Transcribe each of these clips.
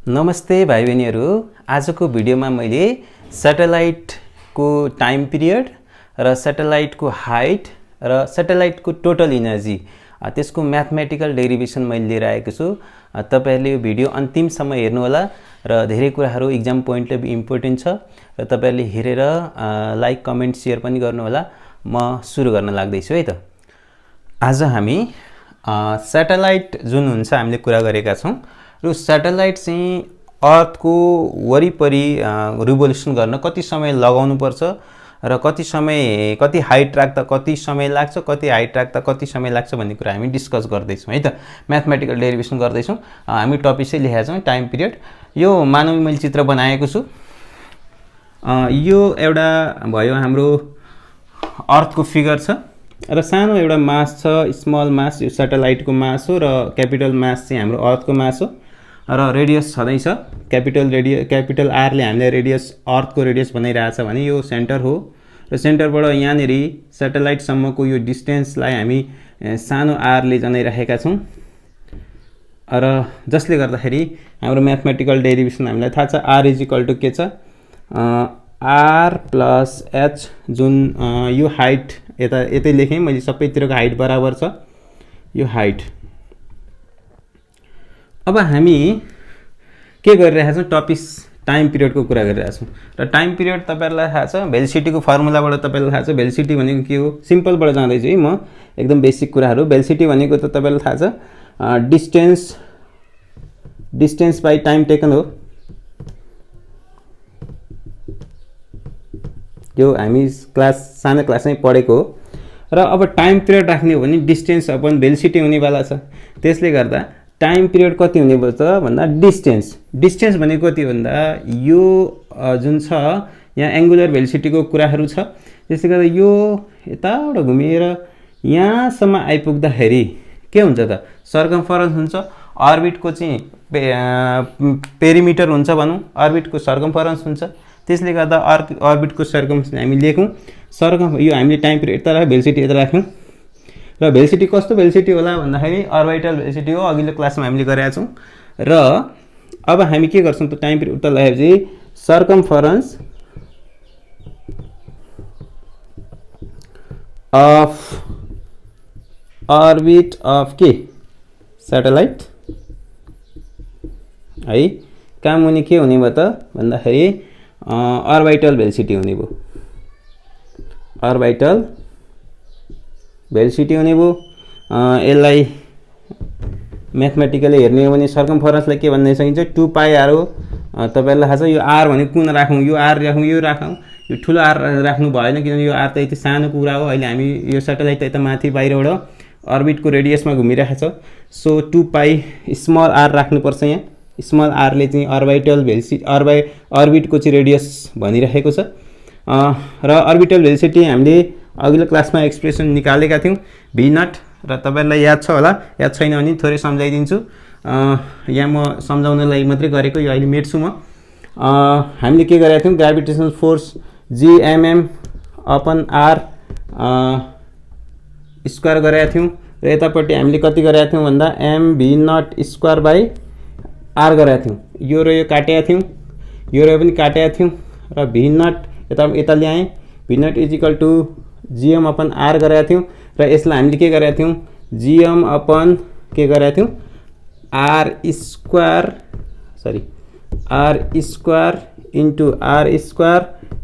नमस्ते भाइ बहिनीहरू। आजको भिडियोमा मैले स्याटेलाइटको टाइम पिरियड र स्याटेलाइटको हाइट र स्याटेलाइटको टोटल इनर्जी त्यसको म्याथमेटिकल डेरिभेसन मैले लिएर आएको छु। तपाईहरुले यो भिडियो अन्तिमसम्म हेर्नु होला र धेरै कुराहरू एक्जाम पोइन्टले इम्पोर्टेन्ट छ र तपाईहरुले हेरेर लाइक कमेन्ट शेयर पनि गर्नु होला। म सुरु गर्न लाग्दैछु है त। आज हामी स्याटेलाइट जुन हुन्छ हामीले कुरा गरेका छौं र स्याटेलाइट चाहिँ अर्थको वरिपरि रिभोल्युसन गर्न कति समय लगाउनु पर्छ र कति हाइट राख्दा कति समय लाग्छ, कति हाइट राख्दा कति समय लाग्छ भन्ने कुरा हामी डिस्कस गर्दै छौं है त। म्याथमेटिकल डेरिभेसन गर्दै छौं। हामी टपिक चाहिँ लेखेका छौं टाइम पिरियड। यो मानव मैले चित्र बनाएको छु। यो एउटा भयो हाम्रो अर्थको फिगर छ र सानो एउटा मास छ, स्मल मास। यो स्याटेलाइटको मास हो र क्यापिटल मास चाहिँ हाम्रो अर्थको मास हो र रेडियस छँदैछ। क्यापिटल आर ले हामीले रेडियस अर्थको रेडियस बनाइरहेछ भने यो सेन्टर हो र सेन्टरबाट यहाँनेरि स्याटेलाइट सम्मको यो डिस्टेन्सलाई हामी सानो आर ले जनाइरहेका छौं र जसले गर्दाखेरि हाम्रो म्याथमेटिकल डेरिभेसन हामीलाई थाहा छ। आर इज इक्वल टु के छ, आर प्लस एच। जुन यो हाइट यतै लेखेँ मैले, सबैतिरको हाइट बराबर छ यो हाइट। अब हामी के गरिरहेका छौं, टपिक टाइम पिरियडको कुरा गरिरहेका छौं र टाइम पिरियड तपाईहरुलाई थाहा छ। भेलोसिटीको फर्मुलाबाट तपाईहरुलाई थाहा छ। भेलोसिटी भनेको के हो, सिम्पलबाट जाँदैछु है म, एकदम बेसिक कुराहरू। भेलोसिटी भनेको त तपाईहरुलाई थाहा छ, डिस्टेन्स बाइ टाइम टेकन हो। यो हामी सानो क्लासमै पढेको हो। र अब टाइम पिरियड राख्ने हो भने डिस्टेन्स अपन भेलोसिटी हुनेवाला छ। त्यसले गर्दा टाइम पिरियड कति हुने पर्छ भन्दा डिस्टेन्स भनेको कति भन्दा यो जुन छ यहाँ एंगुलर भेलोसिटीको कुराहरू छ। त्यसले गर्दा यो यताबाट घुमेर यहाँसम्म आइपुग्दाखेरि के हुन्छ त, सर्कमफरेन्स हुन्छ। अर्बिटको चाहिँ पेरिमिटर हुन्छ भनौं, अर्बिटको सर्कमफरेन्स हुन्छ। त्यसले गर्दा अर्बिटको सर्कमफरेन्स हामी लेखौं। यो हामीले टाइम पिरियड यता राख्यौं, भेलोसिटी यता राख्यौं र भेलोसिटी कस्तो भेलोसिटी होला भन्दाखेरि अर्बिटल भेलोसिटी हो। अघिल्लो क्लासमा हामीले गरेका छौं। र अब हामी के गर्छौं त, टाइम पिरियड उता लगाएपछि सर्कमफरेन्स अफ अर्बिट अफ के स्याटेलाइट है। काम हुने के हुने भयो त भन्दाखेरि अर्बिटल भेलोसिटी हुने भयो, अर्बिटल भेलोसिटी हुने भयो। यसलाई म्याथमेटिकली हेर्ने हो भने सर्कमफरेन्सलाई के भन्ने सकिन्छ, 2 पाई आर हो। तपाईहरुलाई थाहा छ यो आर भनेको कुन राखौं, यो आर राखौं, यो राखौं। यो ठुलो आर राख्नु भएन किनभने यो आर त यति सानो कुरा हो। अहिले हामी यो स्याटेलाइट त यता माथि बाहिरबाट अर्बिटको रेडियसमा घुमिरहेको छ। सो 2 पाई स्मल आर राख्नुपर्छ। यहाँ स्मल आर ले चाहिँ अर्बिटल भेलोसिटी अर्बिटको चाहिँ रेडियस भनिरहेको छ। र अर्बिटल भेलोसिटी हामीले अघिल्लो क्लासमा एक्सप्रेसन निकालेका थियौं, भी नट। र तपाईहरुलाई याद छ होला, याद छैन भने थोरै सम्झाइदिन्छु। यहाँ म सम्झाउनलाई मात्रै गरेको, यो अहिले मेट्छु म। हामीले के गरेका थियौं, gravitational force GMM upon R square गरेका थियौं र यतापट्टि हामीले कति गरेका थियौं भन्दा M V naught square by R गरेका थियौं। यो र यो काटेका थियौं, यो र पनि काटेका थियौं र भी नट यता ल्याएँ। V naught is equal to GM upon r गरेका थियौं र यसलाई हामीले के गरेका थियौं, जीएम अपन के गरेका थियौं, R square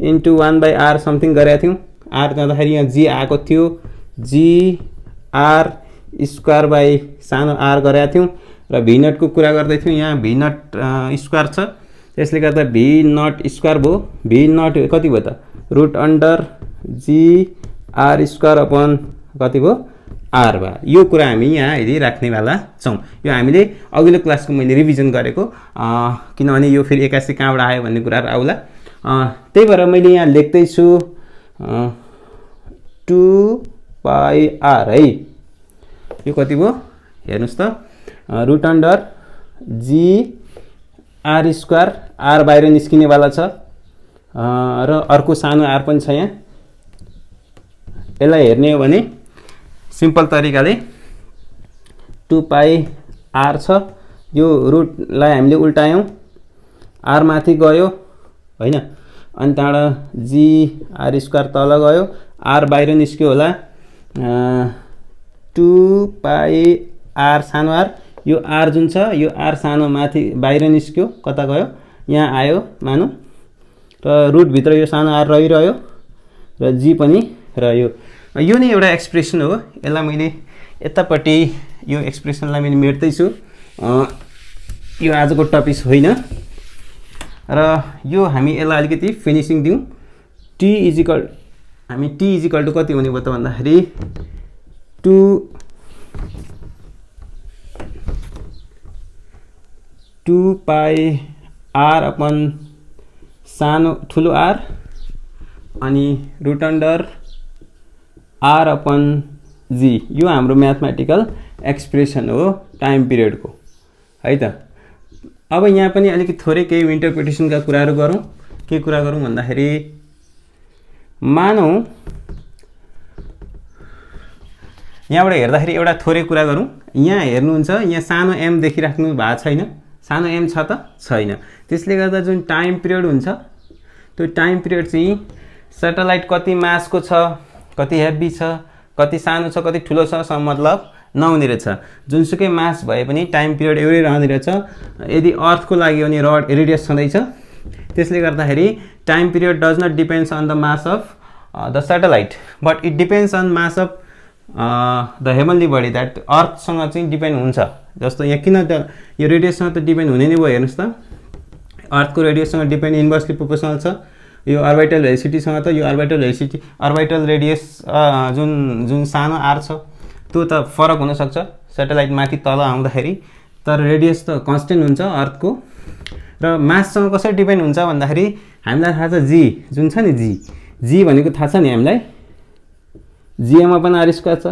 into 1 by R something गरेका थियौं। आर जाँदाखेरि यहाँ जी आएको थियो, जी आर स्क्वायर बाइ सानो आर गरेका थियौं र भी नट को कुरा गर्दै थियौं। यहाँ भी नट स्क्वायर छ, त्यसले गर्दा भी नट स्क्वायर भयो। भी नट कति भयो त, root under G are square upon कति भयो, आर भयो। यो कुरा हामी यहाँ अहिले राख्नेवाला छौं। यो हामीले अघिल्लो क्लासको मैले रिभिजन गरेको, किनभने यो फेरि 81 कहाँबाट आयो भन्ने कुराहरु आउला। त्यही भएर मैले यहाँ लेख्दै छु 2 पाई आर है। यो कति भयो हेर्नुस् त, root under G are square. R बाहिर निस्किनेवाला छ र अर्को सानो आर पनि छ यहाँ। यसलाई हेर्ने हो भने सिम्पल तरिकाले 2 पाई आर छ। यो रुटलाई हामीले उल्टायौं आर माथि गयो हैन, अनि त्यहाँबाट जी आर स्क्वायर तल गयो, आर बाहिर निस्क्यो होला 2 पाई आर सानो आर, यो आर जुन छ यो आर सानो माथि बाहिर निस्क्यो, कता गयो यहाँ आयो मानौँ, र रुटभित्र यो सानो आर रहिरह्यो र जी पनि रह्यो। यो नै एउटा एक्सप्रेसन हो। यसलाई मैले यतापट्टि यो एक्सप्रेसनलाई मैले मेट्दैछु, यो आजको टपिक होइन र यो हामी यसलाई अलिकति फिनिसिङ दिउँ। टी इजिकल टु कति हुने भयो त भन्दाखेरि 2 पाई आर अपन सानो ठुलो आर अनि रुट अन्डर आर अपन जी। यो हाम्रो म्याथमेटिकल एक्सप्रेसन हो टाइम पिरियडको है त। अब यहाँ पनि अलिकति थोरै केही इन्टरप्रिटेसनका कुराहरू गरौँ। के कुरा गरौँ भन्दाखेरि मानौँ यहाँबाट हेर्दाखेरि एउटा थोरै कुरा गरौँ। यहाँ हेर्नुहुन्छ यहाँ सानो एम देखिराख्नु भएको छैन, सानो एम छ त छैन। त्यसले गर्दा जुन टाइम पिरियड हुन्छ त्यो टाइम पिरियड चाहिँ सैटेलाइट कति मासको छ, कति हेभी छ, कति सानो छ, कति ठुलो छ मतलब नहुने रहेछ। जुनसुकै मास भए पनि टाइम पिरियड एउटै रहने रहेछ। यदि अर्थको लागि भने रेडियस छँदैछ, त्यसले गर्दाखेरि time period does not depends on the mass of the satellite but it depends on mass of the heavenly body that अर्थसँग चाहिँ डिपेन्ड हुन्छ। जस्तो यहाँ किन त यो रेडियससँग त डिपेन्ड हुने नै भयो, हेर्नुहोस् त अर्थको रेडियससँग डिपेन्ड इन्भर्सली प्रोपोर्सनल छ। यो अर्बिटल भेलोसिटीसँग त यो अर्बिटल रेडियस जुन सानो आर छ त्यो त फरक हुनसक्छ सैटेलाइट माथि तल आउँदाखेरि, तर रेडियस त कन्स्टेन्ट हुन्छ अर्थको। र माससँग कसरी डिपेन्ड हुन्छ भन्दाखेरि हामीलाई थाहा छ जी जुन छ नि जी भनेको थाहा छ नि हामीलाई, जीएममा पनि आर स्क्वायर छ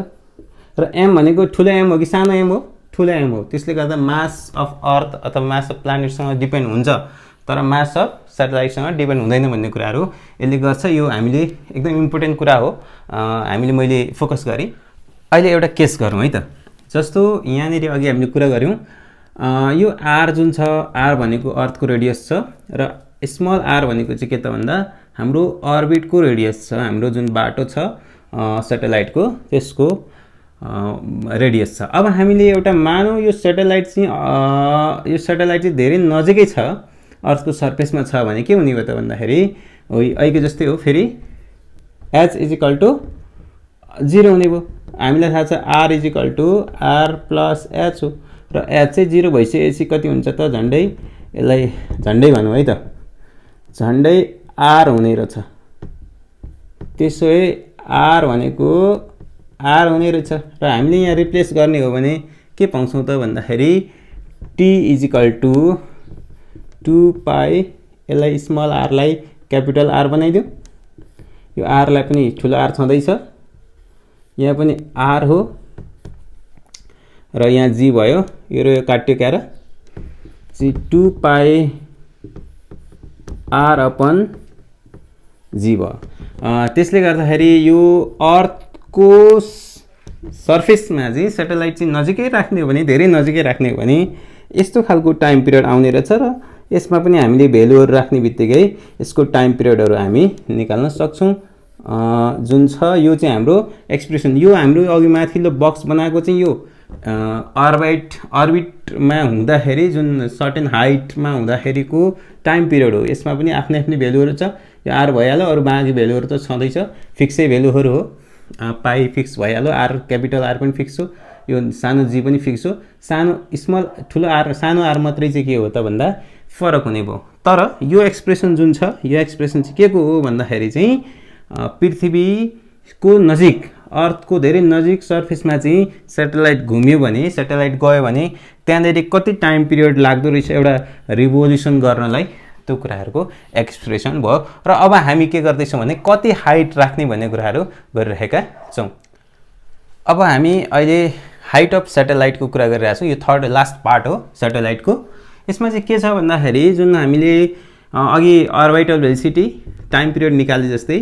र एम भनेको ठुलो एम हो कि सानो एम हो, ठुलो एम हो। त्यसले गर्दा मास अफ अर्थ अथवा मास अफ प्लानेटसँग डिपेन्ड हुन्छ, तर मास अफ सैटेलाइटसँग डिपेन्ड हुँदैन भन्ने कुराहरू यसले गर्छ। यो हामीले एकदम इम्पोर्टेन्ट कुरा हो, हामीले मैले फोकस गरेँ। अहिले एउटा केस गरौँ है त। जस्तो यहाँनिर अघि हामीले कुरा गऱ्यौँ यो आर जुन छ, आर भनेको अर्थको रेडियस छ र स्मल आर भनेको चाहिँ के त भन्दा हाम्रो अर्बिटको रेडियस छ, हाम्रो जुन बाटो छ सैटेलाइटको त्यसको रेडियस छ। अब हामीले एउटा मानौँ यो सैटेलाइट चाहिँ धेरै नजिकै छ, अर्थको सर्फेसमा छ भने के हुने भयो त भन्दाखेरि अहिलेको जस्तै हो, फेरि एच इजिकल टु 0 हुने भयो। हामीलाई थाहा छ R is equal to R plus H हो र एच चाहिँ 0 भइसकेपछि कति हुन्छ त झन्डै, यसलाई झन्डै भनौँ है त, झन्डै आर हुने रहेछ। त्यसो भए आर भनेको आर हुने रहेछ र हामीले यहाँ रिप्लेस गर्ने हो भने के पाउँछौँ त भन्दाखेरि टी इजिकल टु 2 पाई, यसलाई स्मल आरलाई क्यापिटल आर बनाइदिउँ, यो आरलाई पनि ठुलो आर छँदैछ, यहाँ पनि आर हो र यहाँ जी भयो, यो काट्यो क्यार जी 2 पाई आर अपन जी भयो। त्यसले गर्दाखेरि यो अर्थको सर्फेसमा चाहिँ सैटेलाइट चाहिँ नजिकै राख्ने हो भने, धेरै नजिकै राख्ने हो भने यस्तो खालको टाइम पिरियड आउने रहेछ र यसमा पनि हामीले भ्यालुहरू राख्ने बित्तिकै यसको टाइम पिरियडहरू हामी निकाल्न सक्छौँ। जुन छ यो चाहिँ हाम्रो एक्सप्रेसन, यो हाम्रो अघि माथिल्लो बक्स बनाएको चाहिँ यो अर्बिटमा हुँदाखेरि जुन सर्टेन हाइटमा हुँदाखेरिको टाइम पिरियड हो। यसमा पनि आफ्नै आफ्नै भ्यालुहरू छ, यो आर भइहाल्यो, अरू बाँकी भ्यालुहरू त छँदैछ, फिक्सै भ्यालुहरू हो। पाई फिक्स भइहाल्यो, आर क्यापिटल आर पनि फिक्स हो, यो सानो जी पनि फिक्स हो। सानो स्मल ठुलो आर सानो आर मात्रै चाहिँ के हो त भन्दा फरक हुने भयो। तर यो एक्सप्रेसन जुन छ यो एक्सप्रेसन चाहिँ के को हो भन्दाखेरि चाहिँ पृथ्वीको नजिक अर्थको धेरै नजिक सर्फेसमा चाहिँ सैटेलाइट घुम्यो भने, सैटेलाइट गयो भने त्यहाँनिर कति टाइम पिरियड लाग्दो रहेछ एउटा रिभोल्युसन गर्नलाई, त्यो कुराहरूको एक्सप्रेसन भयो। र अब हामी के गर्दैछौँ भने कति हाइट राख्ने भन्ने कुराहरू गरिरहेका छौँ। अब हामी अहिले हाइट अफ सैटेलाइटको कुरा गरिरहेको छौँ। यो थर्ड लास्ट पार्ट हो सैटेलाइटको। यसमा चाहिँ के छ भन्दाखेरि जुन हामीले अघि अर्बिटल भेलोसिटी टाइम पिरियड निकाले जस्तै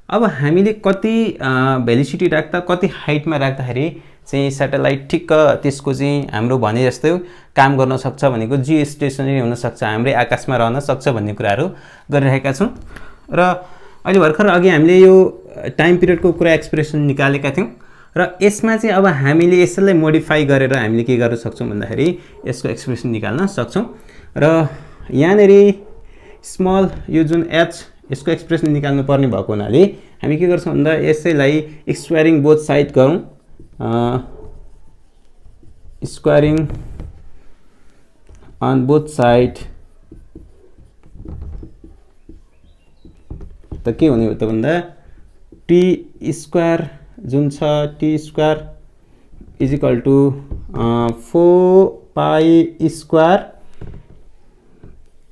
अब हामीले कति भेलोसिटी राख्दा कति हाइटमा राख्दाखेरि चाहिँ स्याटेलाइट ठिक्क त्यसको चाहिँ हाम्रो भने जस्तै काम गर्न सक्छ भनेको जियो स्टेसनरी हुन सक्छ, हाम्रै आकाशमा रहन सक्छ भन्ने कुराहरू गरिरहेका छौँ। र अहिले भर्खर अघि हामीले यो टाइम पिरियडको कुरा एक्सप्रेसन निकालेका थियौँ र यसमा चाहिँ अब हामीले यसलाई मोडिफाई गरेर हामीले के गर्न सक्छौँ भन्दाखेरि यसको एक्सप्रेसन निकाल्न सक्छौँ। र यहाँनिर स्मल यो जुन एच यसको एक्सप्रेसन निकाल्नु पर्ने भएको हुनाले हामी के गर्छौँ भन्दा यसैलाई स्क्वायरिङ बोथ साइड गरौँ। स्क्वायरिङ अन बोथ साइड त के हुने हो त भन्दा टी स्क्वायर जुन छ T square is equal to 4 pi square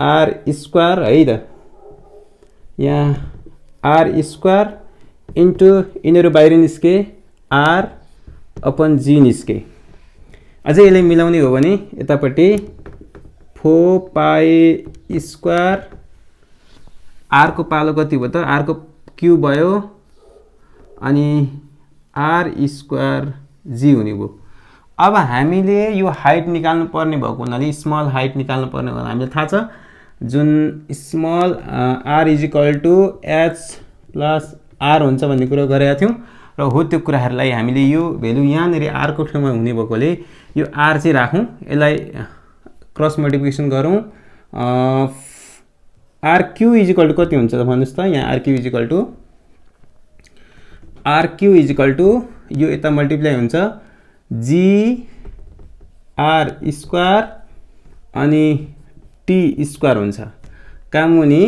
R square है त, यहाँ आर स्क्वायर इन्टु यिनीहरू बाहिर निस्के आर अपन जी निस्के। अझै यसलाई मिलाउने हो भने यतापट्टि 4 पाई स्क्वायर आर को पालो कति भयो त, आर को क्युब भयो अनि आर स्क्वायर जी हुने भयो। अब हामीले यो हाइट निकाल्नु पर्ने भएको हुनाले स्मल हाइट निकाल्नु पर्ने हुनाले हामीलाई थाहा छ जुन small R is equal to H plus R हुन्छ भन्ने कुरा गरेका थियौँ र हो त्यो कुराहरूलाई हामीले यो भेल्यु यहाँनिर आरको ठाउँमा हुने भएकोले यो आर चाहिँ राखौँ, यसलाई क्रस मल्टिप्लिकेसन गरौँ। R Q is equal to कति हुन्छ त भन्नुहोस् त, यहाँ R Q is equal to यो यता मल्टिप्लाई हुन्छ जी आर स्क्वायर अनि टी स्क्वायर हुन्छ, काम हुने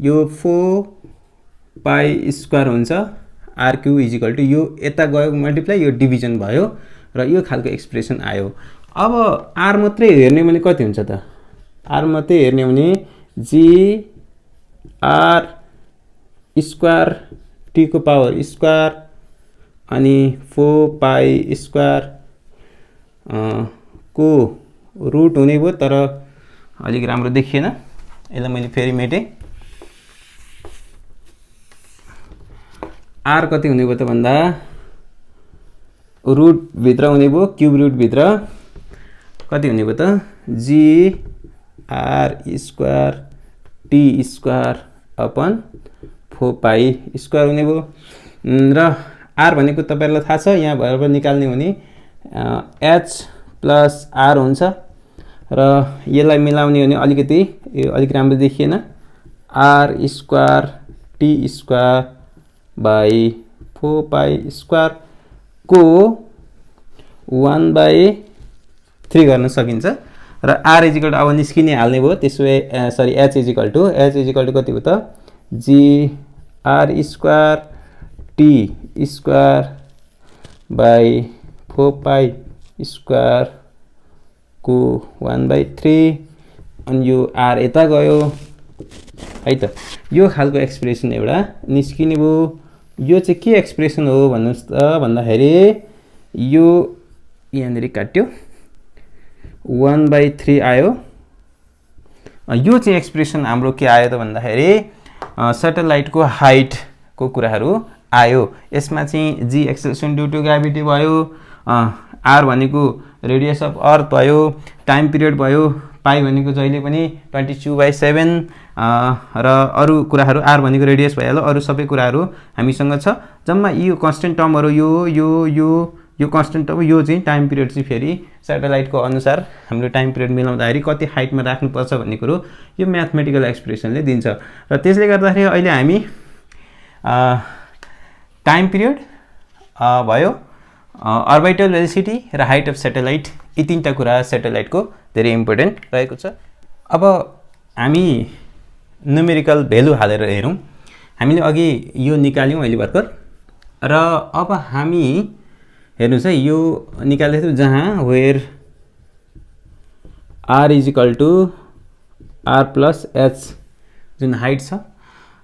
यो 4 पाई स्क्वायर हुन्छ R Q is equal to यो यता गयो मल्टिप्लाई यो डिभिजन भयो र यो खालको एक्सप्रेसन आयो। अब आर मात्रै हेर्ने भने कति हुन्छ त, आर मात्रै हेर्ने भने जी आर स्क्वायर टी को पावर स्क्वायर अनि 4 पाई स्क्वायर को रुट हुने भयो, तर अलिक राम्रो देखिएन, यसलाई मैले फेरि मेटेँ। आर कति हुने भयो त भन्दा रुट भित्र हुने भयो, क्युब रुट भित्र कति हुने भयो त g are square T square upon 4 pi square हुने भयो। र आर भनेको तपाईँहरूलाई थाहा छ यहाँ भएर निकाल्ने हुने एच प्लस आर हुन्छ र यसलाई मिलाउने हो भने अलिकति यो अलिक राम्रो देखिएन, R square T square by 4 pi square को 1/3 गर्न सकिन्छ र आर इज इक्वल टु अब निस्किने हाल्ने भयो, त्यसो भए सरी एच इज इक्वल टु कति भयो त g are square T square by 4 pi square को 1/3 अनि यो आर यता गयो है त, यो खालको एक्सप्रेसन एउटा निस्किने भयो। यो चाहिँ के एक्सप्रेसन हो भन्नुहोस् त भन्दाखेरि यो यहाँनिर काट्यो 1/3 आयो। यो चाहिँ एक्सप्रेसन हाम्रो के आयो त भन्दाखेरि स्याटेलाइटको हाइटको कुराहरू आयो। यसमा चाहिँ जी एक्सेलरेसन ड्यु टु ग्राभिटी भयो, आर भनेको रेडियस अफ अर्थ भयो, टाइम पिरियड भयो, पाई भनेको जहिले पनि 22/7 र अरू कुराहरू आर भनेको रेडियस भइहाल्यो, अरू सबै कुराहरू हामीसँग छ। जम्मा यो कन्स्टेन्ट टर्महरू यो कन्स्टेन्ट टर्म यो चाहिँ टाइम पिरियड चाहिँ फेरि स्याटेलाइटको अनुसार हाम्रो टाइम पिरियड मिलाउँदाखेरि कति हाइटमा राख्नुपर्छ भन्ने कुरो यो म्याथमेटिकल एक्सप्रेसनले दिन्छ। र त्यसले गर्दाखेरि अहिले हामी टाइम पिरियड भयो, अर्बिटल भेलोसिटी र हाइट अफ स्याटेलाइट, यी तीनटा कुरा स्याटेलाइटको धेरै इम्पोर्टेन्ट रहेको छ। अब हामी न्युमेरिकल भेल्यु हालेर हेरौँ। हामीले अघि यो निकाल्यौँ अहिले भर्खर र अब हामी हेर्नुहोस् है यो निकाल्दै थियौँ जहाँ where R is equal to R plus H जुन हाइट छ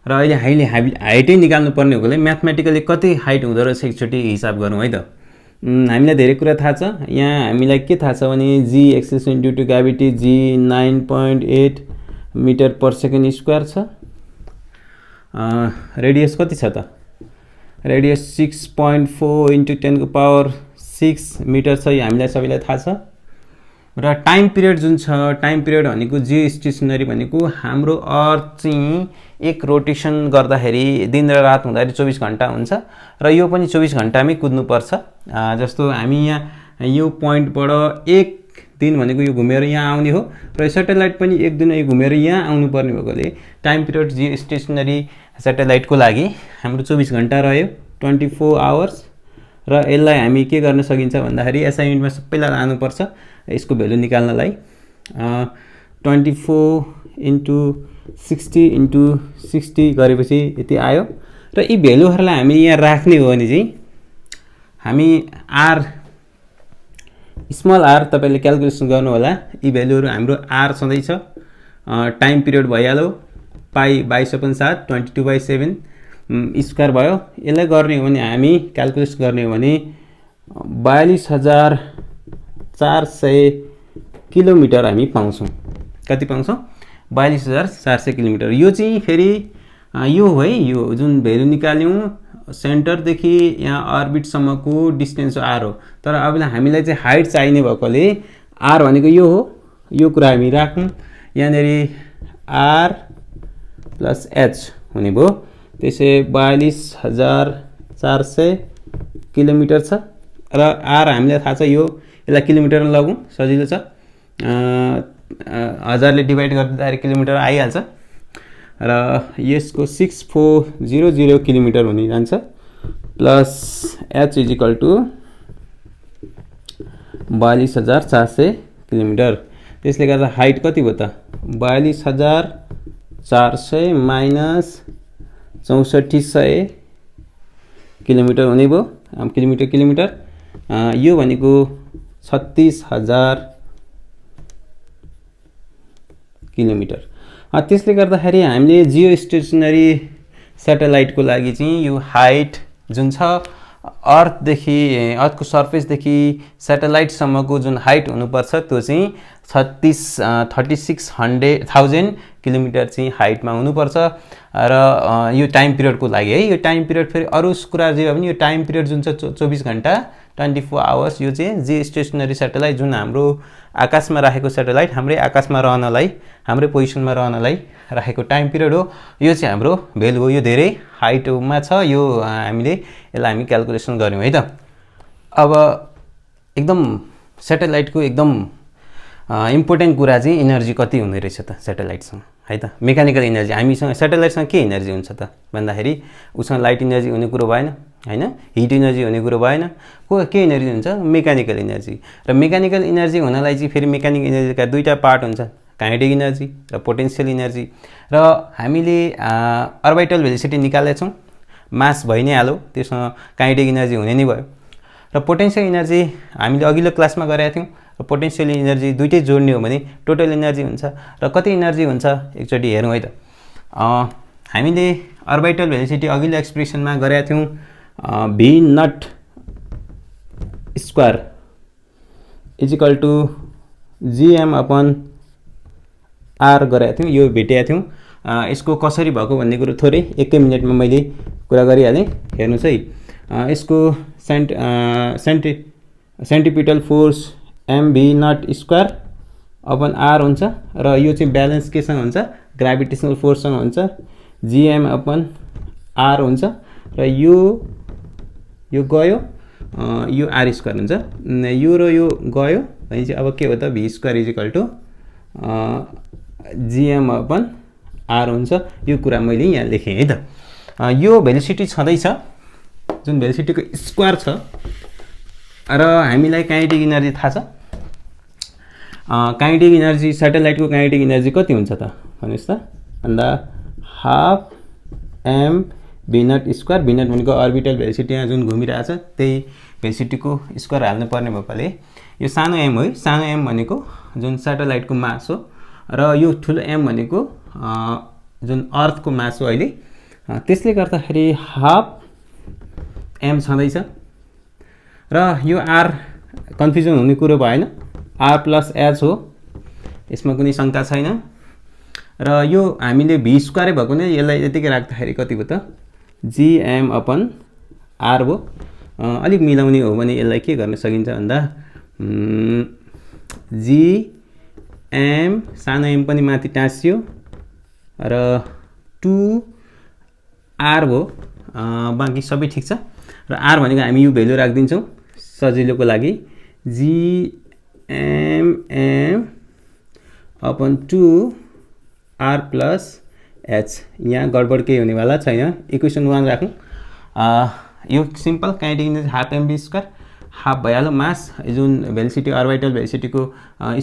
र अहिले हाइटै निकाल्नु पर्ने हो भने म्याथमेटिकली कति हाइट हुँदो रहेछ एकचोटि हिसाब गरौँ है त। हामीलाई धेरै कुरा थाहा छ, यहाँ हामीलाई के थाहा छ भने g acceleration due to gravity g 9.8 metre per second square छ, रेडियस कति छ त, रेडियस 6.4 × 10⁻⁶ 6 मिटर छ, यो हामीलाई सबैलाई थाहा छ। र टाइम पिरियड जुन छ, टाइम पिरियड भनेको जियो स्टेसनरी भनेको हाम्रो अर्थ चाहिँ एक रोटेसन गर्दाखेरि दिन र रात हुँदाखेरि 24 घण्टा हुन्छ र यो पनि 24 घण्टामै कुद्नुपर्छ। जस्तो हामी यहाँ यो पोइन्टबाट एक दिन भनेको यो घुमेर यहाँ आउने हो र सेटेलाइट पनि एक दिन घुमेर यहाँ आउनुपर्ने भएकोले टाइम पिरियड जियो स्टेसनरी सेटेलाइटको लागि हाम्रो 24 घण्टा रह्यो, 24 आवर्स। र यसलाई हामी के गर्न सकिन्छ भन्दाखेरि असाइनमेन्टमा सबैलाई लानुपर्छ यसको भ्यालु निकाल्नलाई। 24 इन्टु 60 इन्टु 60 गरेपछि यति आयो र यी भ्यालुहरूलाई हामी यहाँ राख्ने हो भने चाहिँ हामी आर स्मल आर तपाईँले क्यालकुलेसन गर्नु होला। यी भ्यालुहरू हाम्रो आर छँदैछ, टाइम पिरियड भइहाल्यो, पाई 22/7 22/7 स्क्वायर भयो। यसलाई गर्ने हो भने हामी क्यालकुलेसन गर्ने हो भने 42,400 किलोमिटर हामी पाउँछौँ। कति पाउँछौँ? 42,400 किलोमिटर। यो चाहिँ फेरि यो है, यो जुन भ्यालु निकाल्यौँ सेन्टरदेखि यहाँ अर्बिटसम्मको डिस्टेन्स आर हो। तर अब हामीलाई चाहिँ हाइट चाहिने भएकोले आर भनेको यो हो, यो कुरा हामी राखौँ। यहाँनिर आर प्लस एच हुने भयो। त्यसै 42,400 किलोमिटर छ र आर हामीलाई थाहा छ, यसलाई किलोमिटरमा लगौँ सजिलो छ। 1000ले डिभाइड गर्दाखेरि किलोमिटर आइहाल्छ र यसको 6400 किलोमिटर हुने जान्छ plus H is equal to 42,400 kilometre. त्यसले गर्दा हाइट कति भयो त? 42,400 माइनस 6400 किलोमिटर हुने भयो। किलोमिटर यो भनेको 36,000 किलोमिटर। त्यसले गर्दाखेरि हामीले जियो स्टेसनरी सेटेलाइटको लागि चाहिँ यो हाइट जुन छ अर्थदेखि अर्थको सर्फेसदेखि सेटेलाइटसम्मको जुन हाइट हुनुपर्छ त्यो चाहिँ 36,000 किलोमिटर चाहिँ हाइटमा हुनुपर्छ। र यो टाइम पिरियडको लागि है, यो टाइम पिरियड फेरि अरू कुरा जे हो भने यो टाइम पिरियड जुन छ 24 घण्टा 24 आवर्स, यो चाहिँ जियो स्टेसनरी सेटेलाइट जुन हाम्रो आकाशमा राखेको सेटेलाइट हाम्रै आकाशमा रहनलाई, हाम्रै पोजिसनमा रहनलाई राखेको टाइम पिरियड हो। यो चाहिँ हाम्रो भ्यालु हो, यो धेरै हाइटमा छ। यो हामीले यसलाई हामी क्यालकुलेसन गऱ्यौँ है त। अब एकदम सेटेलाइटको एकदम इम्पोर्टेन्ट कुरा चाहिँ इनर्जी कति हुने रहेछ त सेटेलाइटसँग है त। मेकानिकल इनर्जी हामीसँग सेटेलाइटसँग के इनर्जी हुन्छ त भन्दाखेरि उसँग लाइट इनर्जी हुने कुरो भएन हैन, हिट इनर्जी हुने कुरो भएन। के इनर्जी हुन्छ? Mechanical energy. र मेकानिकल इनर्जी हुनलाई चाहिँ फेरि मेकानिकल इनर्जीका दुईटा पार्ट हुन्छ, काइनेटिक इनर्जी र पोटेन्सियल इनर्जी। र हामीले अर्बिटल भेलोसिटी निकाल्दैछौँ, मास भइ नै हाल्यो, त्यसमा काइनेटिक इनर्जी हुने नै भयो। र पोटेन्सियल इनर्जी हामीले अघिल्लो क्लासमा गरेका थियौँ। र पोटेन्सियल इनर्जी दुईटै जोड्ने हो भने टोटल इनर्जी हुन्छ। र कति इनर्जी हुन्छ एकचोटि हेरौँ है त। हामीले अर्बिटल भेलोसिटी अघिल्लो एक्सप्रेसनमा गरेका थियौँ, v naught square is equal to GM upon r गरेका थियौँ, यो भेटेका थियौँ। यसको कसरी भएको भन्ने कुरो थोरै एकै मिनटमा मैले कुरा गरिहालेँ। हेर्नुहोस् है, यसको centripetal force m v naught square upon r हुन्छ र यो चाहिँ ब्यालेन्स केसँग हुन्छ? ग्राभिटेसनल फोर्ससँग हुन्छ, जिएम अपन आर हुन्छ र यो गयो, यो आर स्क्वायर हुन्छ। यो र यो गयो भने चाहिँ अब के हो त? V square is equal to GM upon r हुन्छ। यो कुरा मैले यहाँ लेखेँ है त। यो भेलोसिटी छँदैछ, जुन भेलोसिटीको स्क्वायर छ र हामीलाई काइनेटिक इनर्जी थाहा छ। काइनेटिक इनर्जी सेटेलाइटको काइनेटिक इनर्जी कति हुन्छ त भन्नुहोस् त? भन्दा half M V naught square. V naught भनेको अर्बिटल भेलोसिटी यहाँ जुन घुमिरहेछ त्यही भेलोसिटीको स्क्वायर हाल्नुपर्ने भएकोले यो सानो एम हो। सानो एम भनेको जुन सेटेलाइटको मास हो र यो ठुलो एम भनेको जुन अर्थको मास हो अहिले। त्यसले गर्दाखेरि हाफ एम छँदैछ र यो आर कन्फ्युजन हुने कुरो भएन, आर प्लस एच हो, यसमा कुनै शङ्का छैन। र यो हामीले भी स्क्वायरै भएको नै यसलाई यतिकै राख्दाखेरि कति भयो त? जिएम अपन आर भयो। अलिक मिलाउने हो भने यसलाई के गर्न सकिन्छ भन्दा जी एम सानो एम पनि माथि टाँसियो र 2r भयो बाँकी सबै ठिक छ र r भनेको हामी यो भ्यालु राखिदिन्छौँ सजिलोको लागि G M M upon 2r plus H यहाँ गडबड केही हुनेवाला छैन इक्वेसन 1 राखौँ यो simple kinetic energy half M V square half भइहाल्यो मास जुन भेलोसिटी अर्बिटल भेलोसिटीको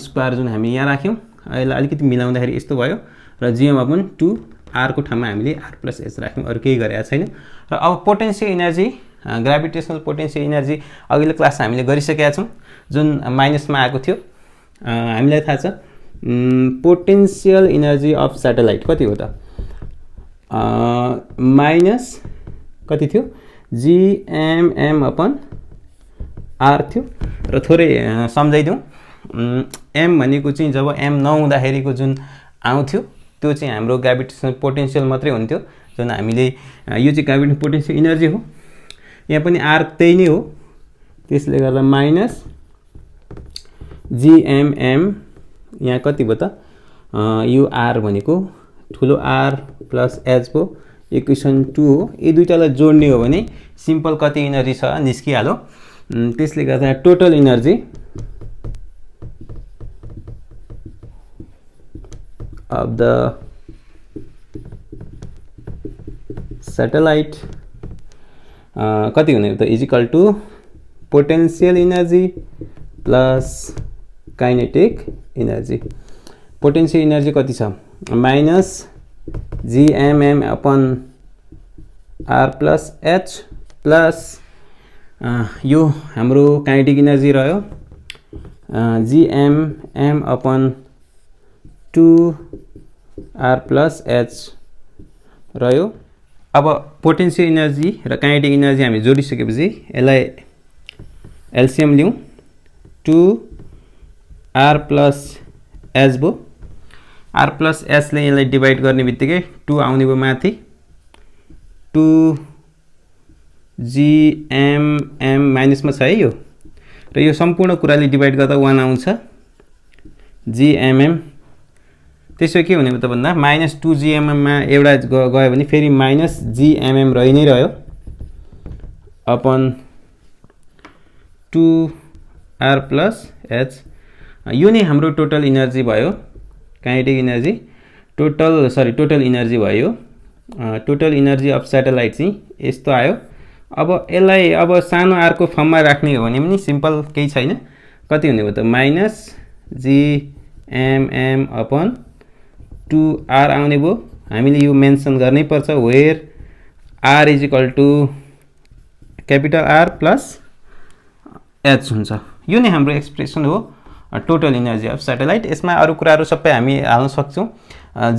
स्क्वायर जुन हामी यहाँ राख्यौँ यसलाई अलिकति मिलाउँदाखेरि यस्तो भयो र जिएम अपन 2r को ठाउँमा हामीले r प्लस एच राख्यौँ अरू केही गरेका छैन र अब potential energy gravitational potential energy अघिल्लो क्लास हामीले गरिसकेका छौँ जुन माइनसमा आएको थियो हामीलाई थाहा छ पोटेन्सियल एनर्जी अफ स्याटेलाइट कति हो त माइनस कति थियो जीएमएम अपन आर थियो र थोरै सम्झाइदिउँ एम भनेको चाहिँ जब एम नहुँदाखेरिको जुन आउँथ्यो त्यो चाहिँ हाम्रो ग्राभिटेसनल पोटेन्सियल मात्रै हुन्थ्यो जुन हामीले यो चाहिँ ग्राभिटेसनल पोटेन्सियल एनर्जी हो यहाँ पनि आर त्यही नै हो त्यसले गर्दा माइनस जीएमएम यहाँ कति भयो त यो आर भनेको ठुलो आर प्लस एच भयो इक्वेसन 2 हो यी दुईटालाई जोड्ने हो भने सिम्पल कति एनर्जी छ निस्किहाल्यो त्यसले गर्दा total energy of the satellite कति हुने त is equal to potential energy plus kinetic energy potential energy कति छ minus GMM upon R plus H plus यो हाम्रो काइनेटिक एनर्जी रह्यो GMM upon 2r plus H रह्यो अब पोटेन्सियल एनर्जी र काइनेटिक एनर्जी हामी जोडिसकेपछि यसलाई एलसीएम लिउँ 2r प्लस एच भयो r प्लस एचले यसलाई डिभाइड गर्ने बित्तिकै 2 आउने भयो माथि 2gmm माइनसमा छ है यो र यो सम्पूर्ण कुराले डिभाइड गर्दा 1 आउँछ gmm त्यसो के हुने त भन्दा माइनस 2gmm मा एउटा गयो भने फेरि माइनस gmm रहि नै रह्यो अपन 2r प्लस एच यो नै हाम्रो टोटल एनर्जी भयो काइनेटिक एनर्जी टोटल एनर्जी भयो टोटल एनर्जी अफ स्याटेलाइट चाहिँ यस्तो आयो अब यसलाई अब सानो r को फर्ममा राख्ने हो भने पनि सिम्पल केही छैन कति हुने हो त माइनस gmm अपन 2r आउने भयो हामीले यो मेन्सन गर्नै पर्छ where r is equal to capital R plus H हुन्छ यो नै हाम्रो एक्सप्रेसन हो टोटल एनर्जी अफ स्याटेलाइट यसमा अरू कुराहरू सबै हामी हाल्न सक्छौँ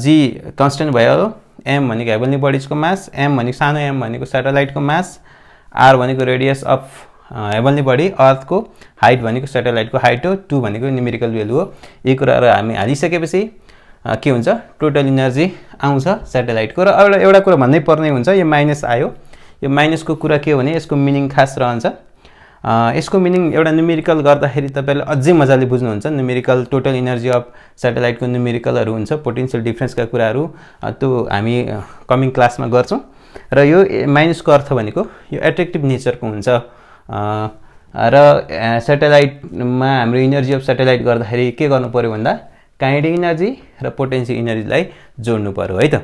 जी कन्स्टेन्ट भयो एम भनेको हेभनली बडिजको मास एम भनेको सानो एम भनेको स्याटेलाइटको मास आर भनेको रेडियस अफ हेभनली बडी अर्थको हाइट भनेको स्याटेलाइटको हाइट हो 2 भनेको न्युमेरिकल भ्यालु हो यी कुराहरू हामी हालिसकेपछि के हुन्छ टोटल एनर्जी आउँछ स्याटेलाइटको र एउटा कुरा भन्नै पर्ने हुन्छ यो माइनस आयो यो माइनसको कुरा के हो भने यसको मिनिङ खास रहन्छ यसको मिनिङ एउटा न्युमेरिकल गर्दाखेरि तपाईले अझै मजाले बुझ्नुहुन्छ न्युमेरिकल टोटल एनर्जी अफ स्याटेलाइटको न्युमेरिकलहरू हुन्छ पोटेन्शियल डिफरेन्सका कुराहरू त्यो हामी कमिङ क्लासमा गर्छौं र यो माइनसको अर्थ भनेको यो एट्र्याक्टिभ नेचरको हुन्छ र स्याटेलाइटमा हाम्रो एनर्जी अफ स्याटेलाइट गर्दाखेरि के गर्नु पर्यो भन्दा काइनेटिक एनर्जी र पोटेन्शियल एनर्जीलाई जोड्नु पर्यो है त